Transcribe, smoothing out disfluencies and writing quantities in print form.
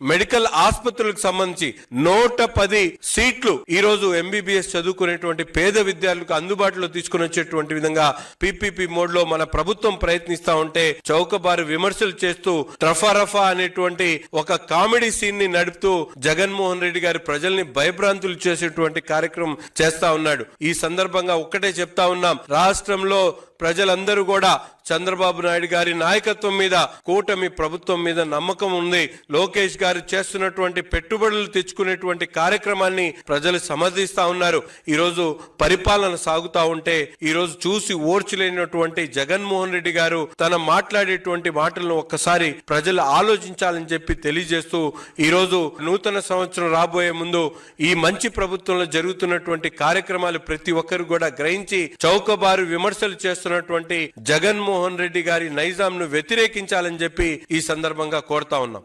Medical ఆసుపత్రులకు సంబంధించి 110 సీట్లు ఈ రోజు ఎంబీబీఎస్ చదువుకునేటువంటి పేద విద్యార్థులకు అందుబాటులో తీసుకుని వచ్చేటువంటి విధంగా పీపీపీ మోడ్ లో మన ప్రభుత్వం ప్రయత్నిస్తా ఉంటే చౌకబారు విమర్శలు చేస్తూ ట్రఫారఫా అనేటువంటి ఒక కామెడీ సీన్ ని నడుపుతూ జగన్మోహన్ రెడ్డి గారి ప్రజల్ని భయభ్రాంతులు చేసేటువంటి కార్యక్రమం చేస్తా ఉన్నాడు. ఈ సందర్భంగా ఒక్కటే చెప్తా ఉన్నాం, రాష్ట్రంలో ప్రజలందరూ కూడా చంద్రబాబు నాయుడు గారి నాయకత్వం మీద, కూటమి ప్రభుత్వం మీద నమ్మకం ఉంది. లోకేష్ గారు చేస్తున్నటువంటి పెట్టుబడులు తెచ్చుకునేటువంటి కార్యక్రమాన్ని ప్రజలు సమర్థిస్తా ఉన్నారు. ఈరోజు పరిపాలన సాగుతా ఉంటే ఈరోజు చూసి ఓర్చలేనటువంటి జగన్మోహన్ రెడ్డి గారు తన మాట్లాడేటువంటి మాటలను ఒక్కసారి ప్రజలు ఆలోచించాలని చెప్పి తెలియజేస్తూ ఈరోజు నూతన సంవత్సరం రాబోయే ముందు ఈ మంచి ప్రభుత్వంలో జరుగుతున్నటువంటి కార్యక్రమాలు ప్రతి ఒక్కరు కూడా గ్రహించి చౌకబారు విమర్శలు చేస్తున్నటువంటి జగన్మోహన్ రెడ్డి గారి నైజాంను వ్యతిరేకించాలని చెప్పి ఈ సందర్భంగా కోరుతా ఉన్నాం.